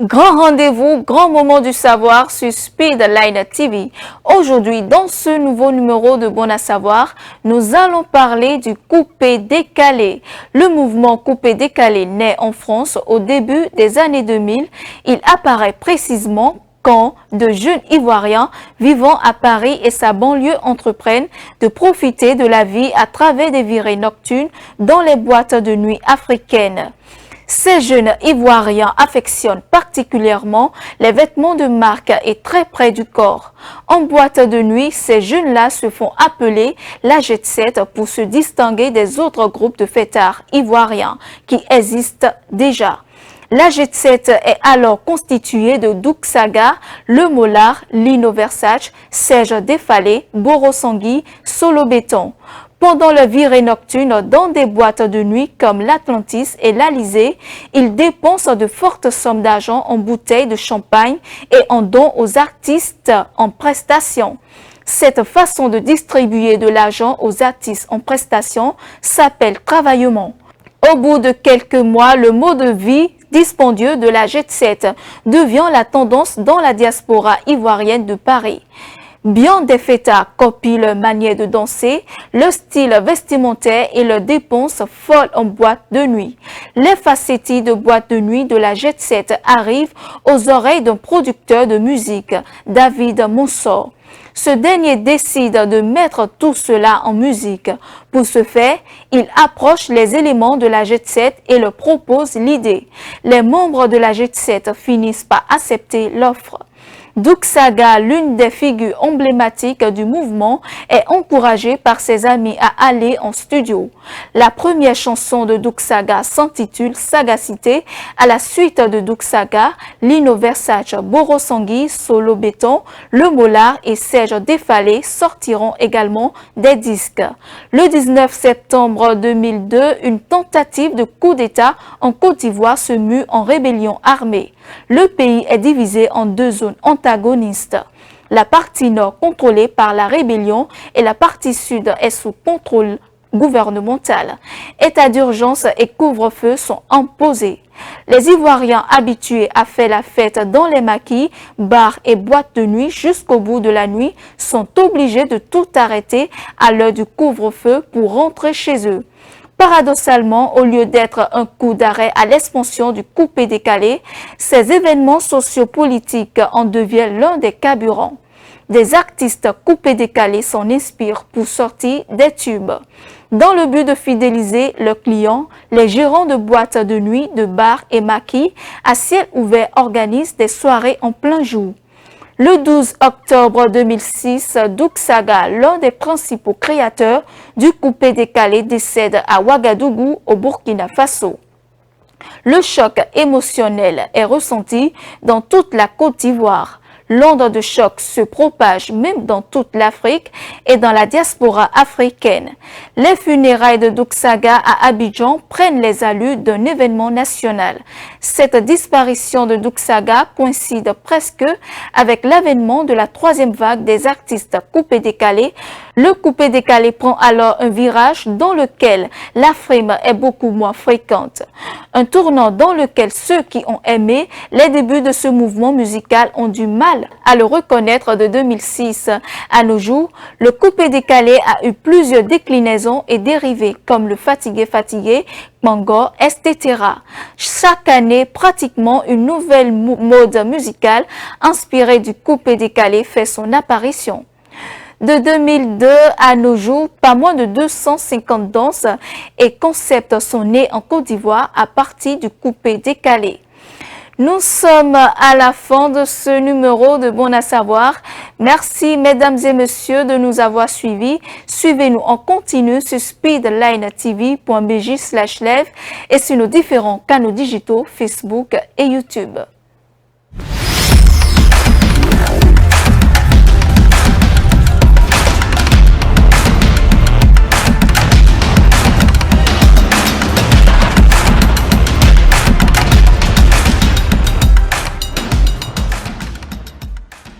Grand rendez-vous, grand moment du savoir sur Speedline TV. Aujourd'hui, dans ce nouveau numéro de Bon à savoir, nous allons parler du coupé-décalé. Le mouvement coupé-décalé naît en France au début des années 2000. Il apparaît précisément quand de jeunes Ivoiriens vivant à Paris et sa banlieue entreprennent de profiter de la vie à travers des virées nocturnes dans les boîtes de nuit africaines. Ces jeunes Ivoiriens affectionnent particulièrement les vêtements de marque et très près du corps. En boîte de nuit, ces jeunes-là se font appeler la Jet Set pour se distinguer des autres groupes de fêtards ivoiriens qui existent déjà. La Jet Set est alors constituée de Douk Saga, Le Molar, Lino Versace, Serge Défalé, Boro Sangui, Solo Béton. Pendant le virée nocturne dans des boîtes de nuit comme l'Atlantis et l'Alizé, ils dépensent de fortes sommes d'argent en bouteilles de champagne et en dons aux artistes en prestation. Cette façon de distribuer de l'argent aux artistes en prestation s'appelle travaillement. Au bout de quelques mois, le mode de vie dispendieux de la Jet Set devient la tendance dans la diaspora ivoirienne de Paris. Bien des fêtards copient leur manière de danser, le style vestimentaire et leurs dépenses folles en boîte de nuit. Les facéties de boîte de nuit de la Jet Set arrivent aux oreilles d'un producteur de musique, David Monsor. Ce dernier décide de mettre tout cela en musique. Pour ce faire, il approche les éléments de la Jet Set et leur propose l'idée. Les membres de la Jet Set finissent par accepter l'offre. Douk Saga, l'une des figures emblématiques du mouvement, est encouragé par ses amis à aller en studio. La première chanson de Douk Saga s'intitule Sagacité. À la suite de Douk Saga, Lino Versace, Boro Sangui, Solo Béton, Le Molar et Serge Défalé sortiront également des disques. Le 19 septembre 2002, une tentative de coup d'État en Côte d'Ivoire se mue en rébellion armée. Le pays est divisé en deux zones antagonistes. La partie nord contrôlée par la rébellion et la partie sud est sous contrôle gouvernemental. État d'urgence et couvre-feu sont imposés. Les Ivoiriens habitués à faire la fête dans les maquis, bars et boîtes de nuit jusqu'au bout de la nuit sont obligés de tout arrêter à l'heure du couvre-feu pour rentrer chez eux. Paradoxalement, au lieu d'être un coup d'arrêt à l'expansion du coupé-décalé, ces événements sociopolitiques en deviennent l'un des carburants. Des artistes coupé-décalés s'en inspirent pour sortir des tubes. Dans le but de fidéliser leurs clients, les gérants de boîtes de nuit, de bars et maquis à ciel ouvert organisent des soirées en plein jour. Le 12 octobre 2006, Douk Saga, l'un des principaux créateurs du coupé-décalé, décède à Ouagadougou, au Burkina Faso. Le choc émotionnel est ressenti dans toute la Côte d'Ivoire. L'onde de choc se propage même dans toute l'Afrique et dans la diaspora africaine. Les funérailles de Douk Saga à Abidjan prennent les allures d'un événement national. Cette disparition de Douk Saga coïncide presque avec l'avènement de la troisième vague des artistes coupé-décalés. Le coupé-décalé prend alors un virage dans lequel la frime est beaucoup moins fréquente. Un tournant dans lequel ceux qui ont aimé les débuts de ce mouvement musical ont du mal à le reconnaître de 2006 à nos jours. Le coupé-décalé a eu plusieurs déclinaisons et dérivés comme le fatigué, mango, etc. Chaque année, pratiquement une nouvelle mode musicale inspirée du coupé-décalé fait son apparition. De 2002 à nos jours, pas moins de 250 danses et concepts sont nés en Côte d'Ivoire à partir du coupé-décalé. Nous sommes à la fin de ce numéro de Bon à savoir. Merci mesdames et messieurs de nous avoir suivis. Suivez-nous en continu sur speedlinetv.bj/live et sur nos différents canaux digitaux Facebook et YouTube.